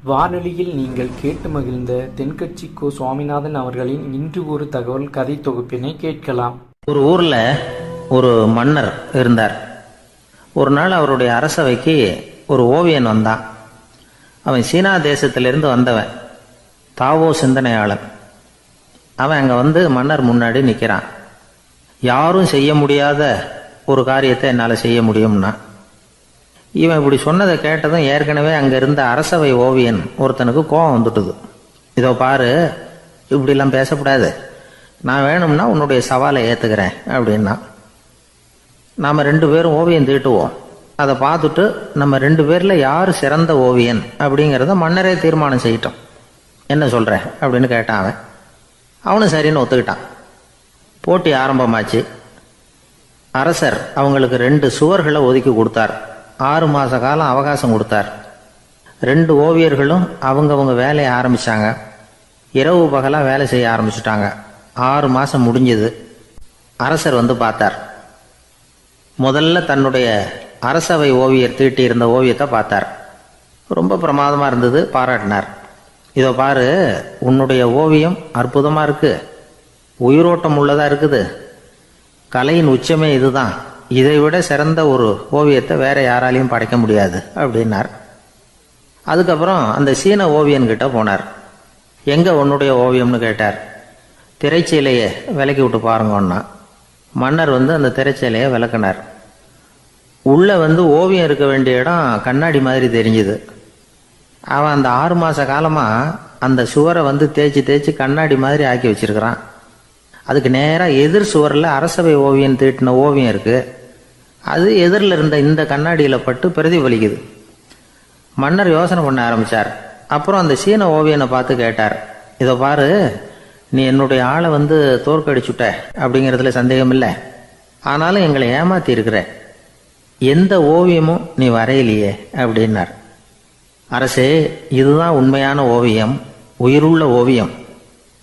வானொலியில் நீங்கள் கேட்டு மகிழ்ந்த தென்கட்சி கோ சுவாமிநாதன் அவர்களின் இன்று ஒரு தகவல் கதை தொகுப்பினை கேட்கலாம். ஒரு ஊரில் ஒரு மன்னர் இருந்தார். ஒரு நாள் அவருடைய அரசவைக்கு ஒரு ஓவியன் வந்தான். அவன் சீனா தேசத்திலிருந்து வந்தவன், தாவோ சிந்தனையாளன். அவன் அங்கே வந்து மன்னர் முன்னாடி நிற்கிறான். யாரும் செய்ய முடியாத ஒரு காரியத்தை என்னால் செய்ய முடியும்னா. இவன் இப்படி சொன்னதை கேட்டதும் ஏற்கனவே அங்கே இருந்த அரசவை ஓவியன் ஒருத்தனுக்கு கோபம் வந்துட்டுது. இதோ பாரு, இப்படிலாம் பேசக்கூடாது, நான் வேணும்னா உன்னுடைய சவாலை ஏற்றுக்கிறேன் அப்படின்னா. நாம் 2 பேரும் ஓவியம் தீட்டுவோம், அதை பார்த்துட்டு நம்ம 2 பேரில் யார் சிறந்த ஓவியன் அப்படிங்கிறத மன்னரே தீர்மானம் செய்யட்டும், என்ன சொல்கிற அப்படின்னு கேட்டான். அவனும் சரின்னு ஒத்துக்கிட்டான். போட்டி ஆரம்பமாச்சு. அரசர் அவங்களுக்கு 2 சுவர்களை ஒதுக்கி கொடுத்தார். 6 மாத காலம் அவகாசம் கொடுத்தார். 2 ஓவியர்களும் அவங்கவுங்க வேலையை ஆரம்பித்தாங்க. இரவு பகலாக வேலை செய்ய ஆரம்பிச்சுட்டாங்க. 6 மாதம் முடிஞ்சது. அரசர் வந்து பார்த்தார். முதல்ல தன்னுடைய அரசவை ஓவியர் தீட்டியிருந்த ஓவியத்தை பார்த்தார். ரொம்ப பிரமாதமாக இருந்தது, பாராட்டினார். இதோ பாரு, உன்னுடைய ஓவியம் அற்புதமாக இருக்குது, உயிரோட்டம் உள்ளதாக இருக்குது, கலையின் உச்சமே இதுதான், இதை விட சிறந்த ஒரு ஓவியத்தை வேற யாராலையும் படைக்க முடியாது அப்படின்னார். அதுக்கப்புறம் அந்த சீன ஓவியன்கிட்ட போனார். எங்கே உன்னுடைய ஓவியம்னு கேட்டார். திரைச்சீலையை விலக்கி விட்டு பாருங்கன்னா. மன்னர் வந்து அந்த திரைச்சீலையை விளக்குனார். உள்ளே வந்து ஓவியம் இருக்க வேண்டிய இடம் கண்ணாடி மாதிரி தெரிஞ்சுது. அவன் அந்த 6 மாத காலமாக அந்த சுவரை வந்து தேய்ச்சி தேய்ச்சி கண்ணாடி மாதிரி ஆக்கி வச்சிருக்கிறான். அதுக்கு நேராக எதிர் சுவரில் அரசவை ஓவியன் தீட்டின ஓவியம் இருக்குது. அது எதிரில் இருந்த இந்த கண்ணாடியில் பட்டு பிரதிபலிக்குது. மன்னர் யோசனை பண்ண ஆரம்பித்தார். அப்புறம் அந்த சீன ஓவியனை பார்த்து கேட்டார். இதை பாரு, நீ என்னுடைய ஆளை வந்து தோற்கடிச்சுட்ட அப்படிங்கிறதுல சந்தேகம் இல்லை, ஆனாலும் எங்களை ஏமாத்தி இருக்கிற, எந்த ஓவியமும் நீ வரையிலையே அப்படின்னார். அரசே, இதுதான் உண்மையான ஓவியம், உயிருள்ள ஓவியம்.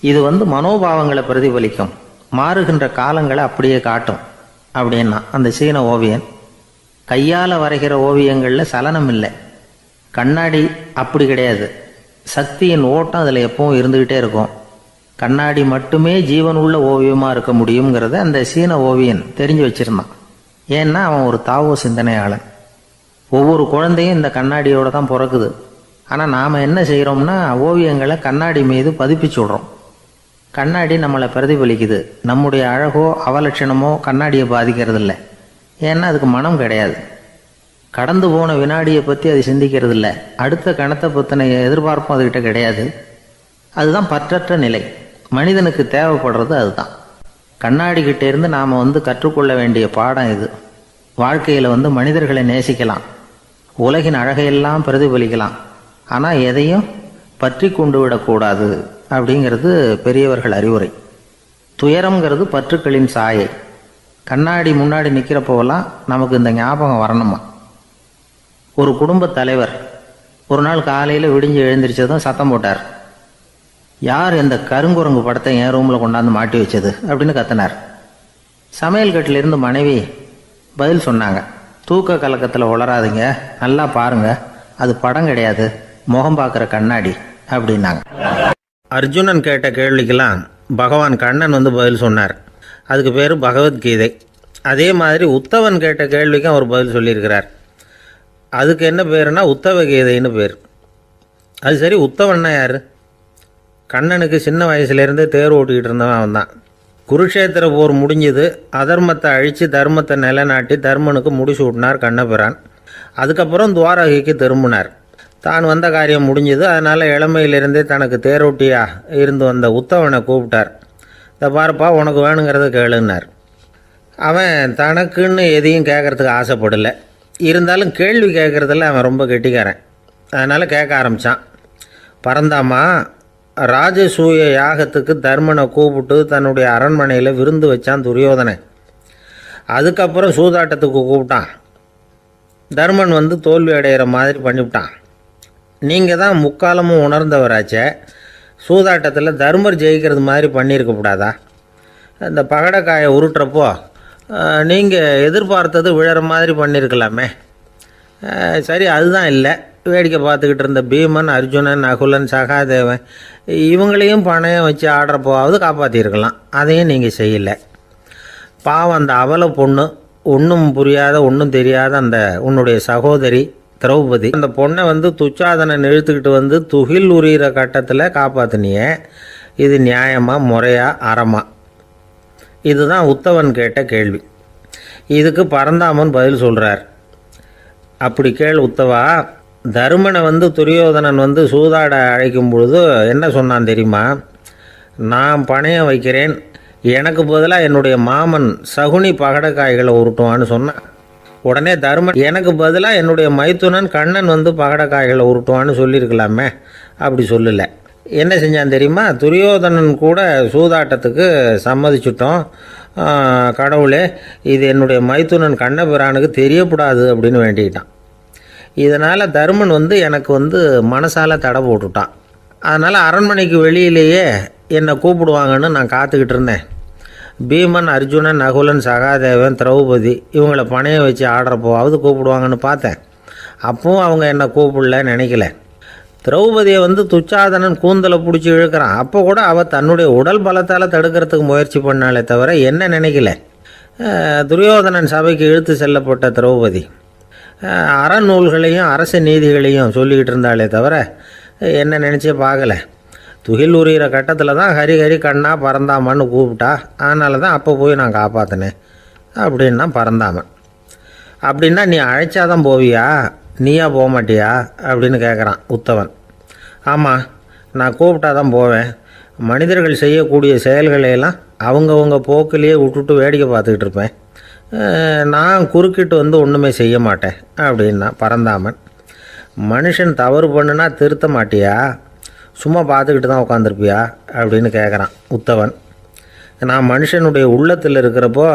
இது வந்து மனோபாவங்களை பிரதிபலிக்கும், மாறுகின்ற காலங்களை அப்படியே காட்டும் அப்படின்னா அந்த சீன ஓவியன். கையால் வரைகிற ஓவியங்களில் சலனம் இல்லை, கண்ணாடி அப்படி கிடையாது, சக்தியின் ஓட்டம் அதில் எப்பவும் இருந்துக்கிட்டே இருக்கும். கண்ணாடி மட்டுமே ஜீவனுள்ள ஓவியமாக இருக்க முடியுங்கிறத அந்த சீன ஓவியன் தெரிஞ்சு வச்சிருந்தான். ஏன்னா அவன் ஒரு தாவோ சிந்தனையாளன். ஒவ்வொரு குழந்தையும் இந்த கண்ணாடியோடு தான் பிறக்குது. ஆனால் நாம் என்ன செய்கிறோம்னா ஓவியங்களை கண்ணாடி மீது பதிப்பிச்சு விடுறோம். கண்ணாடி நம்மளை பிரதிபலிக்குது. நம்முடைய அழகோ அவலட்சணமோ கண்ணாடியை பாதிக்கிறது இல்லை. ஏன்னா அதுக்கு மனம் கிடையாது. கடந்து போன வினாடியை பற்றி அது சிந்திக்கிறது இல்லை. அடுத்த கணத்தை பற்றின எதிர்பார்ப்பும் அதுகிட்ட கிடையாது. அதுதான் பற்றற்ற நிலை. மனிதனுக்கு தேவைப்படுறது அதுதான். கண்ணாடிக்கிட்டே இருந்து நாம் வந்து கற்றுக்கொள்ள வேண்டிய பாடம் இது. வாழ்க்கையில் வந்து மனிதர்களை நேசிக்கலாம், உலகின் அழகையெல்லாம் பிரதிபலிக்கலாம், ஆனால் எதையும் பற்றி கொண்டு விடக்கூடாது அப்படிங்கிறது பெரியவர்கள் அறிவுரை. துயரம்ங்கிறது பற்றுக்களின் சாயை. கண்ணாடி முன்னாடி நிற்கிறப்போவெல்லாம் நமக்கு இந்த ஞாபகம் வரணுமா. ஒரு குடும்ப தலைவர் ஒரு நாள் காலையில் விடிஞ்சு எழுந்திரிச்சதும் சத்தம் போட்டார். யார் இந்த கருங்குரங்கு படத்தை என் ரூமில் கொண்டாந்து மாட்டி வச்சது அப்படின்னு கத்தினார். சமையல் கட்டிலிருந்து மனைவி பதில் சொன்னாங்க. தூக்க கலக்கத்தில் உளராதுங்க, நல்லா பாருங்க, அது படம் கிடையாது, முகம் பார்க்குற கண்ணாடி அப்படின்னாங்க. அர்ஜுனன் கேட்ட கேள்விக்கெல்லாம் பகவான் கண்ணன் வந்து பதில் சொன்னார். அதுக்கு பேர் பகவத்கீதை. அதே மாதிரி உத்தவன் கேட்ட கேள்விக்கும் அவர் பதில் சொல்லியிருக்கிறார். அதுக்கு என்ன பேருனா உத்தவ கீதைன்னு பேர். அது சரி, உத்தவன்னா யார்? கண்ணனுக்கு சின்ன வயசுலேருந்தே தேர் ஓட்டிக்கிட்டு இருந்தவன் அவன் தான். குருஷேத்திர போர் முடிஞ்சது. அதர்மத்தை அழித்து தர்மத்தை நிலைநாட்டி தர்மனுக்கு முடிச்சு விட்டினார் கண்ணபிரான். அதுக்கப்புறம் துவாரகைக்கு திரும்பினார். தான் வந்த காரியம் முடிஞ்சது. அதனால் இளமையிலிருந்தே தனக்கு தேரோட்டியாக இருந்து வந்த உத்தவனை கூப்பிட்டார். இதை பாருப்பா, உனக்கு வேணுங்கிறத கேளுன்னார். அவன் தனக்குன்னு எதையும் கேட்குறதுக்கு ஆசைப்படலை. இருந்தாலும் கேள்வி கேட்குறதில்ல அவன் ரொம்ப கெட்டிக்காரன். அதனால் கேட்க ஆரம்பித்தான். பரந்தாமா, ராஜசூய யாகத்துக்கு தர்மனை கூப்பிட்டு தன்னுடைய அரண்மனையில் விருந்து வச்சான் துரியோதனை. அதுக்கப்புறம் சூதாட்டத்துக்கு கூப்பிட்டான். தர்மன் வந்து தோல்வி அடைகிற மாதிரி பண்ணிவிட்டான். நீங்கள் தான் முக்காலமும் உணர்ந்தவராச்சே, சூதாட்டத்தில் தர்மர் ஜெயிக்கிறது மாதிரி பண்ணியிருக்கக்கூடாதா? இந்த பகடைக்காயை உருட்டுறப்போ நீங்கள் எதிர்பார்த்தது விழற மாதிரி பண்ணியிருக்கலாமே. சரி, அதுதான் இல்லை, வேடிக்கை பார்த்துக்கிட்டு இருந்த பீமன், அர்ஜுனன், நகுலன், சகாதேவன் இவங்களையும் பணம் வச்சு ஆடுறப்போவாவது காப்பாற்றிருக்கலாம். அதையும் நீங்கள் செய்யலை. பாவம் அந்த அவல பொண்ணு, ஒன்றும் புரியாத ஒன்றும் தெரியாத அந்த உன்னுடைய சகோதரி திரௌபதி, அந்த பொண்ணை துச்சாதனன் இழுத்துக்கிட்டு துகில் உரிகிற கட்டத்தில் காப்பாற்றினியே. இது நியாயமா, முறையா, அறமா? இதுதான் உத்தவன் கேட்ட கேள்வி. இதுக்கு பரந்தாமன் பதில் சொல்கிறார். அப்படி கேள் உத்தவா. தருமனை துரியோதனன் சூதாட அழைக்கும் பொழுது என்ன சொன்னான் தெரியுமா? நான் பணையம் வைக்கிறேன், எனக்கு பதிலாக என்னுடைய மாமன் சகுனி பகடக்காய்களை உருட்டுவான்னு சொன்னான். உடனே தருமன் எனக்கு பதிலாக என்னுடைய மைத்துனன் கண்ணன் பகடக்காய்களை உருட்டுவான்னு சொல்லியிருக்கலாமே. அப்படி சொல்லலை. என்ன செஞ்சான் தெரியுமா? துரியோதனன் கூட சூதாட்டத்துக்கு சம்மதிச்சிட்டோம், கடவுளே இது என்னுடைய மைத்துனன் கண்ணபிரானுக்கு தெரியக்கூடாது அப்படின்னு வேண்டிக்கிட்டான். இதனால் தருமன் எனக்கு மனசால் தடை போட்டுட்டான். அதனால் அரண்மனைக்கு வெளியிலேயே என்னை கூப்பிடுவாங்கன்னு நான் காத்துக்கிட்டு இருந்தேன். பீமன், அர்ஜுனன், நகுலன், சகாதேவன், திரௌபதி இவங்களை பணையம் வச்சு ஆடுறப்போவாவது கூப்பிடுவாங்கன்னு பார்த்தேன். அப்பவும் அவங்க என்னை கூப்பிடல, நினைக்கல. திரௌபதியை துச்சாதனன் கூந்தலை பிடிச்சி இழுக்கிறான். அப்போ கூட அவள் தன்னுடைய உடல் பலத்தால் தடுக்கிறதுக்கு முயற்சி பண்ணாலே தவிர என்ன நினைக்கல. துரியோதனன் சபைக்கு இழுத்து செல்லப்பட்ட திரௌபதி அறநூல்களையும் அரச நீதிகளையும் சொல்லிக்கிட்டு இருந்தாலே தவிர என்ன நினச்சே பார்க்கல. துகில் உரிகிற கட்டத்தில் தான் ஹரி ஹரி கண்ணா பரந்தாமன்னு கூப்பிட்டா. அதனால தான் அப்போ போய் நான் காப்பாற்றினேன் அப்படின்னா பரந்தாமன். அப்படின்னா நீ அழைச்சாதான் போவியா, நீயா போக மாட்டியா அப்படின்னு கேட்குறான் உத்தவன். ஆமாம், நான் கூப்பிட்டா தான் போவேன். மனிதர்கள் செய்யக்கூடிய செயல்களையெல்லாம் அவங்கவுங்க போக்கிலேயே விட்டுட்டு வேடிக்கை பார்த்துக்கிட்டு இருப்பேன். நான் குறுக்கிட்டு ஒன்றுமே செய்ய மாட்டேன் அப்படின்னா பரந்தாமன். மனுஷன் தவறு பண்ணுனா திருத்த மாட்டியா, சும்மா பார்த்துக்கிட்டு தான் உட்காந்துருப்பியா அப்படின்னு கேட்குறான் உத்தவன். நான் மனுஷனுடைய உள்ளத்தில் இருக்கிறப்போ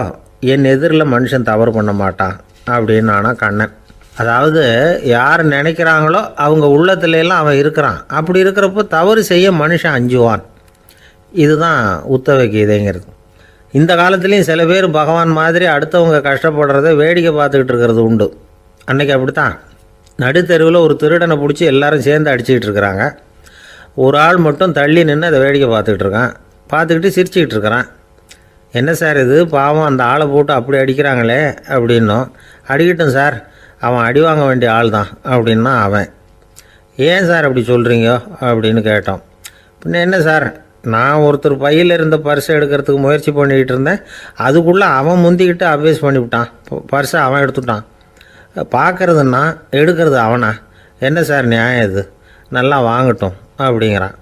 என் எதிரில் மனுஷன் தவறு பண்ண மாட்டான் அப்படின்னு ஆனா கண்ணன். அதாவது யார் நினைக்கிறாங்களோ அவங்க உள்ளத்துலலாம் அவன் இருக்கிறான். அப்படி இருக்கிறப்போ தவறு செய்ய மனுஷன் அஞ்சுவான். இதுதான் உத்தவ கீதைங்கிறது. இந்த காலத்துலேயும் சில பேர் பகவான் மாதிரி அடுத்தவங்க கஷ்டப்படுறத வேடிக்கை பார்த்துக்கிட்டு இருக்கிறது உண்டு. அன்றைக்கி அப்படித்தான். நடுத்தெருவில் ஒரு திருடனை பிடிச்சி எல்லாரும் சேர்ந்து அடிச்சுக்கிட்டு இருக்கிறாங்க. ஒரு ஆள் மட்டும் தள்ளி நின்று அதை வேடிக்கை பார்த்துக்கிட்டு இருக்கான். பார்த்துக்கிட்டு சிரிச்சுக்கிட்டு இருக்கிறான். என்ன சார் இது, பாவம் அந்த ஆளை போட்டு அப்படி அடிக்கிறாங்களே அப்படின்னோம். அடிக்கட்டும் சார், அவன் அடி வாங்க வேண்டிய ஆள் தான் அப்படின்னா அவன். ஏன் சார் அப்படி சொல்கிறீங்க அப்படின்னு கேட்டோம். பின்ன என்ன சார், நான் ஒருத்தர் பையில் இருந்த பர்ஸை எடுக்கிறதுக்கு முயற்சி பண்ணிக்கிட்டு இருந்தேன். அதுக்குள்ளே அவன் முந்திக்கிட்டு அபேஸ் பண்ணிவிட்டான். பர்ஸை அவன் எடுத்துட்டான். பார்க்குறதுன்னா எடுக்கிறது அவனா? என்ன சார் நியாயம் இது? நல்லா வாங்கட்டும் அப்படிங்கிறான்.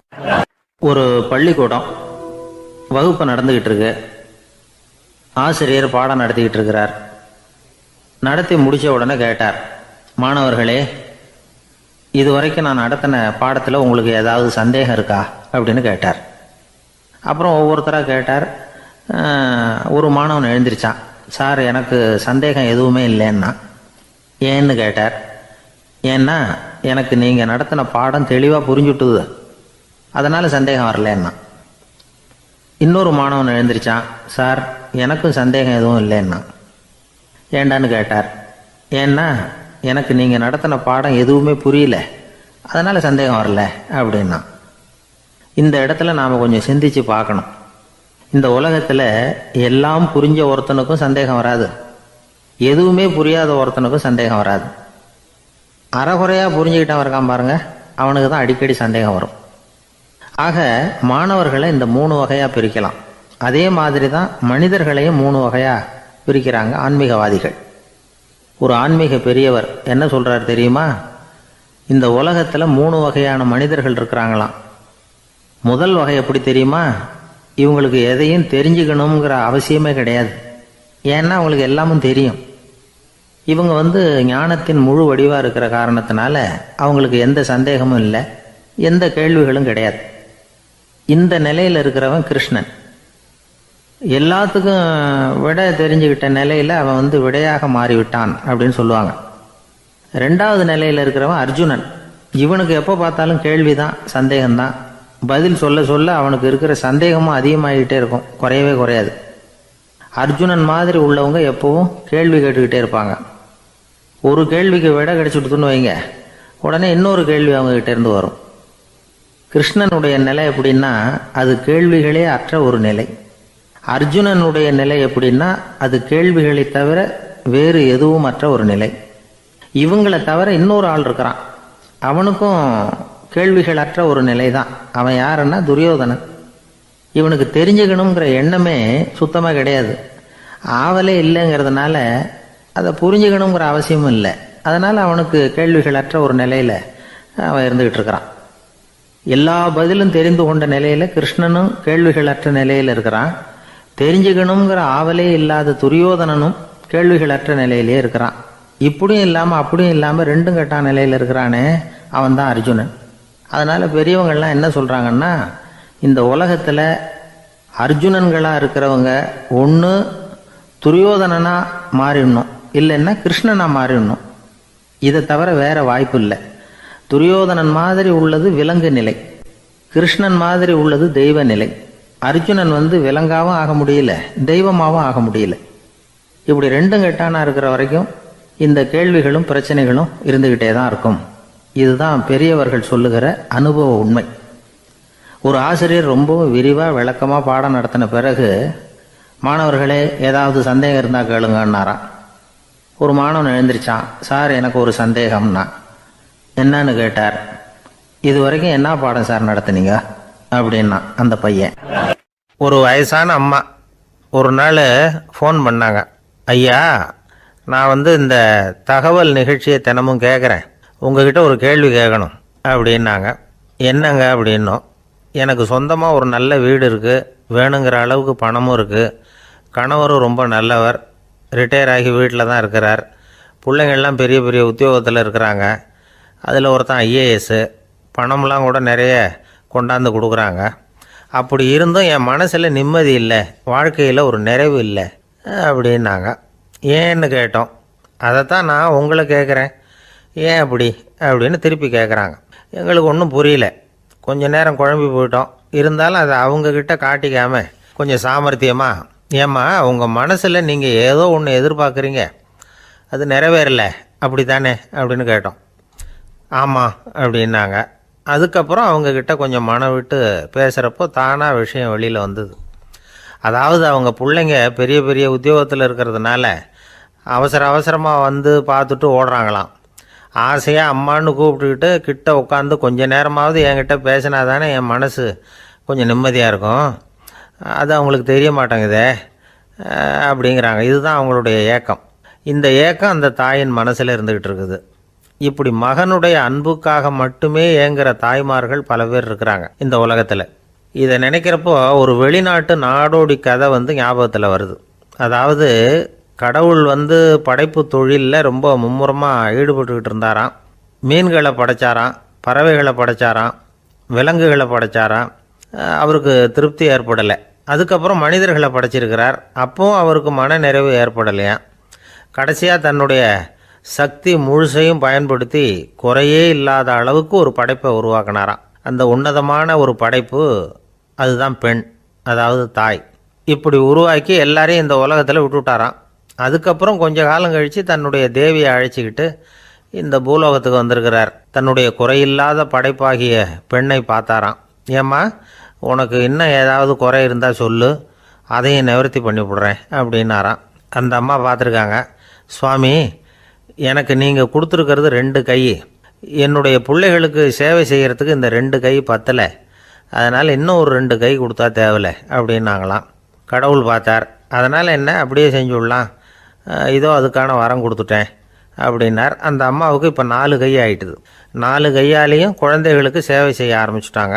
ஒரு பள்ளிக்கூடம் வகுப்பு நடந்துக்கிட்டு இருக்கு. ஆசிரியர் பாடம் நடத்திக்கிட்டு இருக்கிறார். நடத்தி முடித்த உடனே கேட்டார், மாணவர்களே, இதுவரைக்கும் நான் நடத்தின பாடத்தில் உங்களுக்கு ஏதாவது சந்தேகம் இருக்கா அப்படின்னு கேட்டார். அப்புறம் ஒவ்வொருத்தராக கேட்டார். ஒரு மாணவன் எழுந்திரிச்சான். சார், எனக்கு சந்தேகம் எதுவுமே இல்லைன்னா. ஏன்னு கேட்டார். ஏன்னா எனக்கு நீங்கள் நடத்தின பாடம் தெளிவாக புரிஞ்சுட்டுது, அதனால் சந்தேகம் வரலன்னா. இன்னொரு மாணவன் எழுந்திரிச்சான். சார், எனக்கும் சந்தேகம் எதுவும் இல்லைன்னா. ஏண்டான்னு கேட்டார். ஏன்னா எனக்கு நீங்கள் நடத்தின பாடம் எதுவுமே புரியல, அதனால் சந்தேகம் வரல அப்படின்னா. இந்த இடத்துல நாம் கொஞ்சம் சிந்திச்சு பார்க்கணும். இந்த உலகத்தில் எல்லாம் புரிஞ்ச ஒருத்தனுக்கும் சந்தேகம் வராது, எதுவுமே புரியாத ஒருத்தனுக்கும் சந்தேகம் வராது. அறகுறையாக புரிஞ்சுக்கிட்டவன் இருக்கான் பாருங்க, அவனுக்கு தான் அடிக்கடி சந்தேகம் வரும். ஆக மாணவர்களை இந்த 3 வகையாக பிரிக்கலாம். அதே மாதிரி தான் மனிதர்களையும் 3 வகையாக பிரிக்கிறாங்க ஆன்மீகவாதிகள். ஒரு ஆன்மீக பெரியவர் என்ன சொல்கிறார் தெரியுமா? இந்த உலகத்தில் 3 வகையான மனிதர்கள் இருக்கிறாங்களாம். முதல் வகை எப்படி தெரியுமா? இவங்களுக்கு எதையும் தெரிஞ்சுக்கணுங்கிற அவசியமே கிடையாது. ஏன்னா அவங்களுக்கு எல்லாமும் தெரியும். இவங்க ஞானத்தின் முழு வடிவாக இருக்கிற காரணத்தினால அவங்களுக்கு எந்த சந்தேகமும் இல்லை, எந்த கேள்விகளும் கிடையாது. இந்த நிலையில் இருக்கிறவன் கிருஷ்ணன். எல்லாத்துக்கும் விட தெரிஞ்சுக்கிட்ட நிலையில் அவன் விடையாக மாறிவிட்டான் அப்படின்னு சொல்லுவாங்க. 2வது நிலையில் இருக்கிறவன் அர்ஜுனன். இவனுக்கு எப்போ பார்த்தாலும் கேள்விதான், சந்தேகம்தான். பதில் சொல்ல சொல்ல அவனுக்கு இருக்கிற சந்தேகமும் அதிகமாகிக்கிட்டே இருக்கும், குறையவே குறையாது. அர்ஜுனன் மாதிரி உள்ளவங்க எப்பவும் கேள்வி கேட்டுக்கிட்டே இருப்பாங்க. ஒரு கேள்விக்கு விட கிடைச்சிடுதுன்னு வைங்க, உடனே இன்னொரு கேள்வி அவங்ககிட்ட இருந்து வரும். கிருஷ்ணனுடைய நிலை எப்படின்னா அது கேள்விகளே அற்ற ஒரு நிலை. அர்ஜுனனுடைய நிலை எப்படின்னா அது கேள்விகளை தவிர வேறு எதுவும் அற்ற ஒரு நிலை. இவங்களை தவிர இன்னொரு ஆள் இருக்கிறான், அவனுக்கும் கேள்விகள் அற்ற ஒரு நிலை தான். அவன் யாருன்னா துரியோதனன். இவனுக்கு தெரிஞ்சுக்கணுங்கிற எண்ணமே சுத்தமாக கிடையாது. ஆவலே இல்லைங்கிறதுனால அதை புரிஞ்சுக்கணுங்கிற அவசியமும் இல்லை. அதனால் அவனுக்கு கேள்விகள் அற்ற ஒரு நிலையில் அவன் இருந்துக்கிட்டு இருக்கிறான். எல்லா பதிலும் தெரிந்து கொண்ட நிலையில் கிருஷ்ணனும் கேள்விகள் அற்ற நிலையில் இருக்கிறான். தெரிஞ்சுக்கணுங்கிற ஆவலே இல்லாத துரியோதனனும் கேள்விகள் அற்ற நிலையிலே இருக்கிறான். இப்படியும் இல்லாமல் அப்படியும் இல்லாமல் ரெண்டும் கெட்டான நிலையில் இருக்கிறானே, அவன் தான் அர்ஜுனன். அதனால் பெரியவங்கள்லாம் என்ன சொல்கிறாங்கன்னா, இந்த உலகத்தில் அர்ஜுனன்களாக இருக்கிறவங்க ஒன்று துரியோதனனாக மாறிடணும், இல்லைன்னா கிருஷ்ணனாக மாறிடணும். இதை தவிர வேற வாய்ப்பு இல்லை. துரியோதனன் மாதிரி உள்ளது விலங்கு நிலை, கிருஷ்ணன் மாதிரி உள்ளது தெய்வ நிலை. அர்ஜுனன் விலங்காவும் ஆக முடியல, தெய்வமாகவும் ஆக முடியல. இப்படி ரெண்டும் கெட்டானா இருக்கிற வரைக்கும் இந்த கேள்விகளும் பிரச்சனைகளும் இருந்துகிட்டே தான் இருக்கும். இதுதான் பெரியவர்கள் சொல்லுகிற அனுபவ உண்மை. ஒரு ஆசிரியர் ரொம்பவும் விரிவாக விளக்கமாக பாடம் நடத்தின பிறகு, மாணவர்களே ஏதாவது சந்தேகம் இருந்தால் கேளுங்கன்னாராம். ஒரு மாணவன் எழுந்திரிச்சான். சார், எனக்கு ஒரு சந்தேகம்னா. என்னன்னு கேட்டார். இது வரைக்கும் என்ன பாடம் சார் நடத்துனீங்க அப்படின்னா அந்த பையன். ஒரு வயசான அம்மா ஒரு நாள் ஃபோன் பண்ணாங்க. ஐயா, நான் இந்த தகவல் நிகழ்ச்சியை தினமும் கேட்குறேன், உங்ககிட்ட ஒரு கேள்வி கேட்கணும் அப்படின்னாங்க. என்னங்க அப்படின்னோம். எனக்கு சொந்தமாக ஒரு நல்ல வீடு இருக்குது, வேணுங்கிற அளவுக்கு பணமும் இருக்குது, கணவரும் ரொம்ப நல்லவர், ரிட்டையர் ஆகி வீட்டில் தான் இருக்கிறார், பிள்ளைங்கள்லாம் பெரிய பெரிய உத்தியோகத்தில் இருக்கிறாங்க, அதில் ஒருத்தன் ஐஏஎஸ்ஸு, பணம்லாம் கூட நிறைய கொண்டாந்து கொடுக்குறாங்க. அப்படி இருந்தும் என் மனசில் நிம்மதி இல்லை, வாழ்க்கையில் ஒரு நிறைவு இல்லை அப்படின்னாங்க. ஏன்னு கேட்டோம். அதைத்தான் நான் உங்களை கேட்குறேன், ஏன் அப்படி அப்படின்னு திருப்பி கேட்குறாங்க. எங்களுக்கு ஒன்றும் புரியல, கொஞ்ச நேரம் குழம்பி போயிட்டோம். இருந்தாலும் அதை அவங்கக்கிட்ட காட்டிக்காம கொஞ்சம் சாமர்த்தியமாக, ஏம்மா உங்கள் மனசில் நீங்கள் ஏதோ ஒன்று எதிர்பார்க்குறீங்க, அது நிறைவேறலை அப்படி தானே அப்படின்னு கேட்டோம். ஆமாம் அப்படின்னாங்க. அதுக்கப்புறம் அவங்கக்கிட்ட கொஞ்சம் மனம் விட்டு பேசுகிறப்போ தானாக விஷயம் வெளியில் வந்தது. அதாவது அவங்க பிள்ளைங்க பெரிய பெரிய உத்தியோகத்தில் இருக்கிறதுனால அவசரமாக பார்த்துட்டு ஓடுறாங்களாம். ஆசையாக அம்மான்னு கூப்பிட்டுக்கிட்டு கிட்ட உட்காந்து கொஞ்ச நேரமாவது என்கிட்ட பேசினா தானே என் மனசு கொஞ்சம் நிம்மதியாக இருக்கும். அது அவங்களுக்கு தெரிய மாட்டேங்குதே அப்படிங்கிறாங்க. இதுதான் அவங்களுடைய ஏக்கம். இந்த ஏக்கம் அந்த தாயின் மனசில் இருந்துக்கிட்டு இருக்குது. இப்படி மகனுடைய அன்புக்காக மட்டுமே ஏங்குற தாய்மார்கள் பல பேர் இருக்கிறாங்க இந்த உலகத்தில். இதை நினைக்கிறப்போ ஒரு வெளிநாட்டு நாடோடி கதை ஞாபகத்தில் வருது. அதாவது கடவுள் படைப்பு தொழிலில் ரொம்ப மும்முரமாக ஈடுபட்டுக்கிட்டு இருந்தாராம். மீன்களை படைச்சாராம், பறவைகளை படைச்சாராம், விலங்குகளை படைச்சாராம். அவருக்கு திருப்தி ஏற்படலை. அதுக்கப்புறம் மனிதர்களை படைச்சிருக்கிறார். அப்பவும் அவருக்கு மன நிறைவு ஏற்படலையாம். கடைசியாக தன்னுடைய சக்தி முழுசையும் பயன்படுத்தி குறையே இல்லாத அளவுக்கு ஒரு படைப்பை உருவாக்கினாராம். அந்த உன்னதமான ஒரு படைப்பு அதுதான் பெண், அதாவது தாய். இப்படி உருவாக்கி எல்லாரையும் இந்த உலகத்தில் விட்டுவிட்டாராம். அதுக்கப்புறம் கொஞ்ச காலம் கழித்து தன்னுடைய தேவியை அழைச்சிக்கிட்டு இந்த பூலோகத்துக்கு வந்திருக்கிறார். தன்னுடைய குறையில்லாத படைப்பாகிய பெண்ணை பார்த்தாராம். ஏம்மா, உனக்கு இன்னும் ஏதாவது குறை இருந்தால் சொல்லு, அதையும் நிவர்த்தி பண்ணி விடுறேன் அப்படின்னாராம். அந்த அம்மா பார்த்துருக்காங்க. சுவாமி, எனக்கு நீங்கள் கொடுத்துருக்கிறது 2 கை, என்னுடைய பிள்ளைகளுக்கு சேவை செய்கிறதுக்கு இந்த 2 கை பத்தலை, அதனால் இன்னும் ஒரு 2 கை கொடுத்தா தேவலை அப்படின்னாங்களாம். கடவுள் பார்த்தார். அதனால் என்ன, அப்படியே செஞ்சு விடலாம், இதோ அதுக்கான வரம் கொடுத்துட்டேன் அப்படின்னார். அந்த அம்மாவுக்கு இப்போ 4 கை ஆகிட்டுது. 4 கையாலேயும் குழந்தைகளுக்கு சேவை செய்ய ஆரம்பிச்சிட்டாங்க.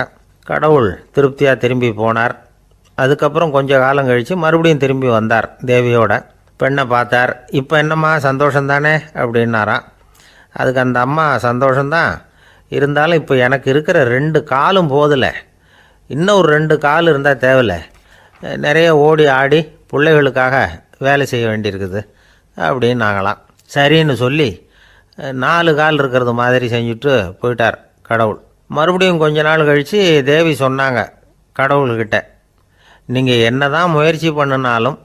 கடவுள் திருப்தியாக திரும்பி போனார். அதுக்கப்புறம் கொஞ்சம் காலம் கழித்து மறுபடியும் திரும்பி வந்தார் தேவியோட. பெண்ணை பார்த்தார். இப்போ என்னம்மா சந்தோஷந்தானே அப்படின்னாராம். அதுக்கு அந்த அம்மா, சந்தோஷந்தான், இருந்தாலும் இப்போ எனக்கு இருக்கிற 2 காலும் போதில்லை, இன்னும் ஒரு 2 கால் இருந்தால் தேவையில்லை, நிறைய ஓடி ஆடி பிள்ளைகளுக்காக வேலை செய்ய வேண்டியிருக்குது அப்படின்னாங்களாம். சரின்னு சொல்லி 4 கால் இருக்கிறது மாதிரி செஞ்சுட்டு போயிட்டார் கடவுள். மறுபடியும் கொஞ்ச நாள் கழித்து தேவி சொன்னாங்க கடவுள்கிட்ட, நீங்கள் என்ன தான் முயற்சி பண்ணினாலும்